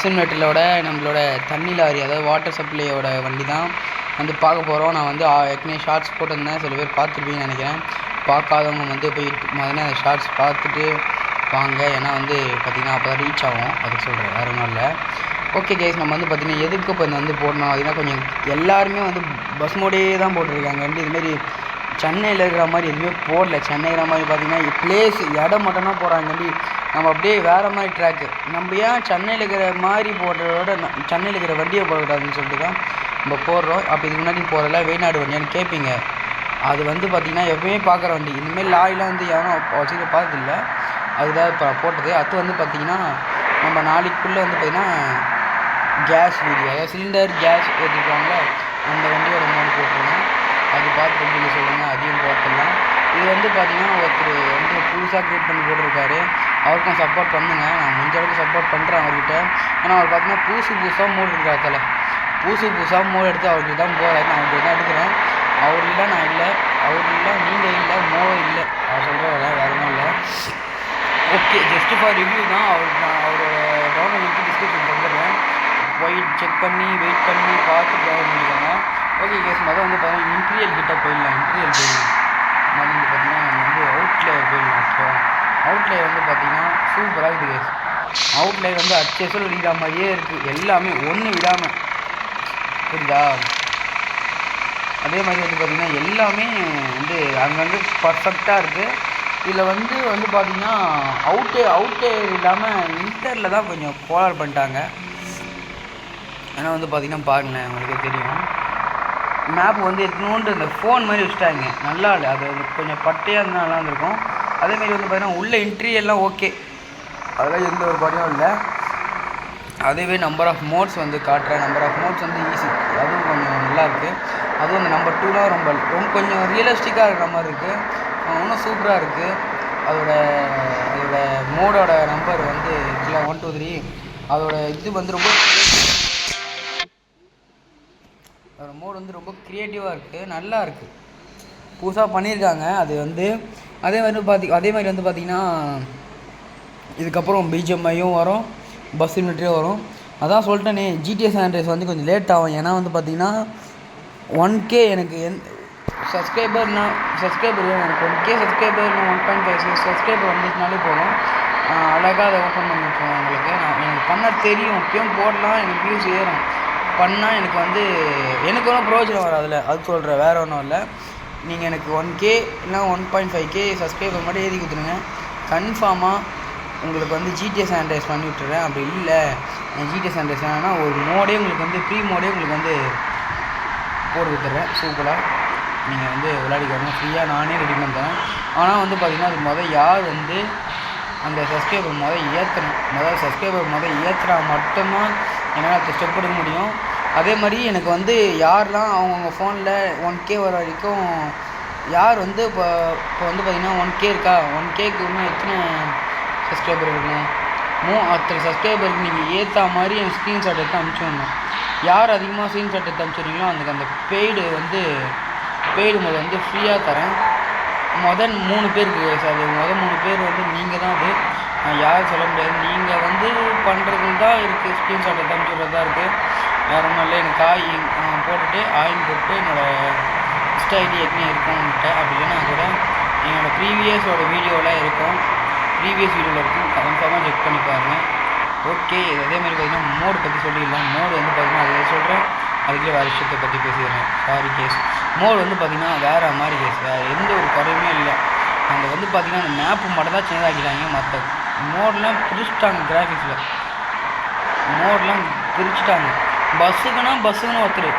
Bus இன்வெர்ட்டரோட நம்மளோட தண்ணி lorry, அதாவது வாட்டர் சப்ளையோட வண்டி தான் வந்து பார்க்க போகிறோம். நான் வந்து ஏற்கனவே ஷார்ட்ஸ் போட்டிருந்தேன், சில பேர் பார்த்துருப்பீங்கன்னு நினைக்கிறேன். பார்க்காதவங்க வந்து போய் முதல்ல அந்த ஷார்ட்ஸ் பார்த்துட்டு வாங்க, ஏன்னா வந்து பார்த்திங்கன்னா அப்போ தான் ரீச் ஆகும், அதுக்கு சொல்கிறேன், வேறு ஒன்றும் இல்லை. ஓகே கேஸ், நம்ம வந்து பார்த்திங்கன்னா எதுக்கு இப்போ வந்து போடணும் அப்படின்னா, கொஞ்சம் எல்லாருமே வந்து பஸ் மோடே தான் போட்டிருக்காங்க. வந்து இதுமாரி சென்னையில் இருக்கிற மாதிரி எதுவுமே போடல. சென்னைங்கிற மாதிரி பார்த்திங்கன்னா பிளேஸ் இடம் மட்டும்தான் போகிறாங்கண்டி. நம்ம அப்படியே வேறு மாதிரி ட்ராக்கு, நம்ம ஏன் சென்னையில் இருக்கிற மாதிரி போடுறதோட சென்னையில் இருக்கிற வண்டியை போடக்கூடாதுன்னு சொல்லிட்டு தான் நம்ம போடுறோம். அப்போ இதுக்கு முன்னாடி போகிறல வெளிநாடு வண்டியான்னு கேட்பீங்க. அது வந்து பார்த்திங்கன்னா எப்பவுமே பார்க்குற வண்டி. இனிமேல் லாரிலாம் வந்து யாரும் வச்சுக்க பார்த்ததில்ல, அதுதான் இப்போ போட்டது. அது வந்து பார்த்திங்கன்னா நம்ம நாளைக்குள்ளே வந்து பார்த்திங்கன்னா கேஸ் வீடியோ, அதாவது சிலிண்டர் கேஸ் ஏற்றிருக்காங்களே அந்த வண்டியோட மோடு போட்டுருங்க. அது பார்த்து எப்படி சொல்லுங்கள், அதையும் பார்த்துடலாம். இது வந்து பார்த்திங்கன்னா ஒருத்தர் வந்து புதுசாக க்ரியேட் பண்ணி போட்டிருக்காரு, அவருக்கும் சப்போர்ட் பண்ணுங்க. நான் முடிஞ்ச அளவுக்கு சப்போர்ட் பண்ணுறேன் அவர்கிட்ட. ஏன்னா அவர் பார்த்திங்கன்னா புதுசாக மோடு எடுக்கிறார், புதுசாக மோடு எடுத்து அவருக்கு தான் போகிறாரு. நான் அவருக்கு தான் எடுக்கிறேன். அவர் இல்லை, நான் இல்லை, அவர் இல்லை, நீங்கள் இல்லை, மோடு இல்லை, அவர் சொல்கிறவங்க வேறு ஒன்றும் இல்லை. ஓகே, ஜஸ்ட் ஃபார் ரிவ்யூ தான். நான் அவரோட டவுன்லோட் லிங்க் டிஸ்கிரிப்ஷன் தந்துடுறேன், போய் செக் பண்ணி வெயிட் பண்ணி பார்த்து டவுன்லோட் பண்ணிக்கோங்க. ஓகே கேஸ், மொதல் வந்து பார்த்தீங்கன்னா இன்டீரியல் கிட்ட போயிடலாம். இன்டீரியல் போயிடலாம். மொதல் வந்து பார்த்திங்கன்னா நம்ம வந்து அவுட்லேயர் போயிடலாம். ஓகேவா, அவுட்லேயர் வந்து பார்த்திங்கன்னா சூப்பராக இருக்குது கேஸ். அவுட்லேயர் வந்து அச்சேசல் அடிக்கிற மாதிரியே இருக்குது, எல்லாமே ஒன்று விடாமல், புரியுதா? அதே மாதிரி வந்து பார்த்திங்கன்னா எல்லாமே வந்து அங்கங்கே பர்ஃபெக்டாக இருக்குது. இதில் வந்து பார்த்திங்கன்னா அவுட்டேர் இல்லாமல் இன்டரில் தான் கொஞ்சம் கோளாறு பண்ணிட்டாங்க. ஏன்னா வந்து பார்த்திங்கன்னா பாருங்களேன், உங்களுக்கே தெரியும், மேப் வந்து இருக்கணுன்ட்டு இந்த ஃபோன் மாதிரி வச்சுட்டாங்க. நல்லா இல்லை, அது கொஞ்சம் பட்டையாக இருந்தால் நல்லா இருந்திருக்கும். அதேமாரி வந்து பார்த்திங்கன்னா உள்ள இன்டீரியர்லாம் ஓகே, அதெல்லாம் எந்த ஒரு குறையும் இல்லை. அதுவே நம்பர் ஆஃப் மோட்ஸ் வந்து காட்டுற நம்பர் ஆஃப் மோட்ஸ் வந்து ஈஸி, அதுவும் கொஞ்சம் நல்லாயிருக்கு. அதுவும் அந்த நம்பர் 2லாம் ரொம்ப கொஞ்சம் ரியலிஸ்டிக்காக இருக்கிற மாதிரி இருக்குது, இன்னும் சூப்பராக இருக்குது. அதோட மோடோட நம்பர் வந்து 1 2 3, அதோட இது வந்து அதோட மோடு வந்து ரொம்ப க்ரியேட்டிவாக இருக்குது, நல்லா இருக்குது, புதுசாக பண்ணியிருக்காங்க. அது வந்து அதே மாதிரி வந்து பார்த்திங்கன்னா இதுக்கப்புறம் பிஜிஎம்ஐயும் வரும், பஸ் இன்வெர்ட்டரும் வரும். அதான் சொல்லிட்டேனே, ஜிடிஎஸ் ஆண்ட்ரேஸ் வந்து கொஞ்சம் லேட் ஆகும். ஏன்னா வந்து பார்த்திங்கன்னா 1K எனக்கு சப்ஸ்கிரைபர் வேணும். எனக்கு 1K சப்ஸ்கிரைபர், 1.5 சப்ஸ்கிரைபர் வந்துச்சுனாலே போதும், அழகாக அதை ஓப்பன் பண்ணி விட்டுருவேன் உங்களுக்கு. எனக்கு பண்ண தெரியும், இப்பயும் போடலாம், எனக்கு வியூஸ் ஏறும். பண்ணால் எனக்கு ஒன்றும் பிரயோஜனம் வராதுல்ல, அது சொல்கிறேன், வேறு ஒன்றும் இல்லை. நீங்கள் எனக்கு 1K இல்லை 1.5K சப்ஸ்கிரைபர் மட்டும் ஏறி கொடுத்துருங்க, கன்ஃபார்மாக உங்களுக்கு வந்து ஜிடிஎஸ் ஆண்ட்ரேஸ் பண்ணி விட்டுறேன். அப்படி இல்லை ஜிடிஎஸ் ஆண்ட்ரேஸ் வேணுன்னா ஒரு மோடே உங்களுக்கு வந்து ப்ரீ மோடே உங்களுக்கு வந்து போட்டு கொடுத்துட்றேன். சூப்பராக நீங்கள் வந்து விளையாடிக்கோங்க, ஃப்ரீயாக நானே ரெடி பண்ணுறேன். ஆனால் வந்து பார்த்திங்கன்னா அது யார் வந்து அந்த சப்ஸ்கிரைபர் ஏற்றுறா மட்டும்தான் என்னால் அந்த ஸ்டெப் எடுக்க முடியும். அதே மாதிரி எனக்கு வந்து யாரெலாம் அவங்கவுங்க ஃபோனில் 1K வர வரைக்கும் யார் வந்து இப்போ வந்து பார்த்திங்கன்னா 1K இருக்கா, 1Kக்கு இன்னும் எத்தனை சப்ஸ்கிரைபர் இருக்கணும், அத்தனை சப்ஸ்கிரைபருக்கு நீங்கள் ஏற்ற மாதிரி என் ஸ்க்ரீன்ஷாட் எடுத்து அனுப்பிச்சிடணும். யார் அதிகமாக ஸ்க்ரீன்ஷாட் எடுத்து அனுப்பிச்சிடுறீங்களோ அந்த பெய்டு மொதல் வந்து ஃப்ரீயாக தரேன். முதல் 3 பேருக்கு அது 3 பேர் வந்து நீங்கள் தான். அது நான் யாரும் சொல்ல முடியாது, நீங்கள் வந்து பண்ணுறது தான் இருக்குது, ஸ்க்ரீன்ஷாட் எடுத்து அனுப்பிச்சிடுறது தான் இருக்குது, வேறு ஒன்றும் இல்லை. எனக்கு போட்டுட்டு போட்டு என்னோடய இன்ஸ்டா ஐடி ஏற்கனவே இருக்கும்ன்ட்டு, அப்படி இல்லைன்னா கூட என்னோடய ப்ரீவியஸோட வீடியோவில் இருக்கும், கன்ஃபார்மாக செக் பண்ணி பாருங்கள். ஓகே, அதேமாதிரி பார்த்திங்கன்னா மோடு பற்றி சொல்லிடலாம். மோடு வந்து பார்த்திங்கன்னா அதை சொல்கிறேன், அதுக்குள்ளே வேறு விஷயத்தை பற்றி பேசிடுறேன். சாரி கேஸ், மோடு வந்து பார்த்திங்கன்னா வேறு மாதிரி கேஸ், வேறு எந்த ஒரு குறையுமே இல்லை. அந்த வந்து பார்த்திங்கன்னா அந்த மேப்பு மட்டும் தான் சேஞ்ச் ஆக்கிட்டாங்க, மற்ற மோடெலாம் பிரிச்சுட்டாங்க. கிராஃபிக்ஸில் மோடெலாம் பிரிச்சுட்டாங்க. பஸ்ஸுக்குன்னு ஒருத்தர்,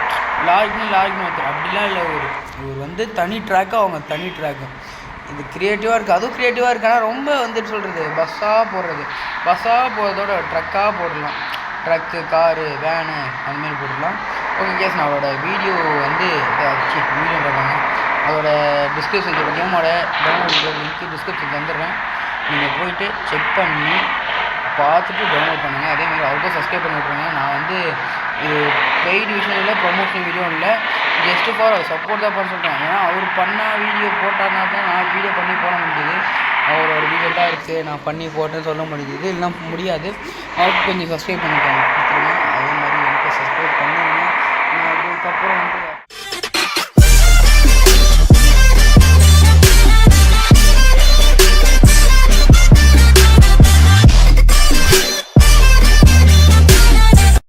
லாரிக்குன்னு ஒருத்தர், அப்படிலாம் இல்லை. இவர் வந்து தனி ட்ராக்கு, அவங்க தனி ட்ராக்கு. இது க்ரியேட்டிவாக இருக்குது, அதுவும் க்ரியேட்டிவாக இருக்குது. ஆனால் ரொம்ப வந்துட்டு சொல்கிறது பஸ்ஸாக போடுறதோட ட்ரக்காக போடலாம், ட்ரக்கு, காரு, வேனு அந்தமாரி போட்டுடலாம். ஓகே கேஸ், நான் அவரோட வீடியோ வந்து அதோட டிஸ்கிரிப்ஷன் கேமோட டவுன்லோட் லிங்க் டிஸ்கிரிப்ஷன் தந்துடுறேன், நீங்கள் போயிட்டு செக் பண்ணி பார்த்துட்டு டவுன்லோட் பண்ணுங்கள். அதேமாதிரி அவருக்கும் சப்ஸ்கிரைப் பண்ணி விட்ருங்க. நான் வந்து இது பெய்டு விஷயம் இல்லை, ப்ரொமோஷனல் வீடியோ இல்லை, ஜஸ்ட்டு ஃபார் அவர் சப்போர்ட் தான் பண்ண சொல்கிறேன். ஏன்னா அவர் பண்ண வீடியோ போட்டார்னா தான் நான் வீடியோ பண்ணி போட முடியுது. அவரோட வீடியோ தான் இருக்குது, நான் பண்ணி போட்டேன்னு சொல்ல முடியுது, இல்லைனா முடியாது. அவருக்கு கொஞ்சம் சப்ஸ்கிரைப் பண்ணிக்கோங்க.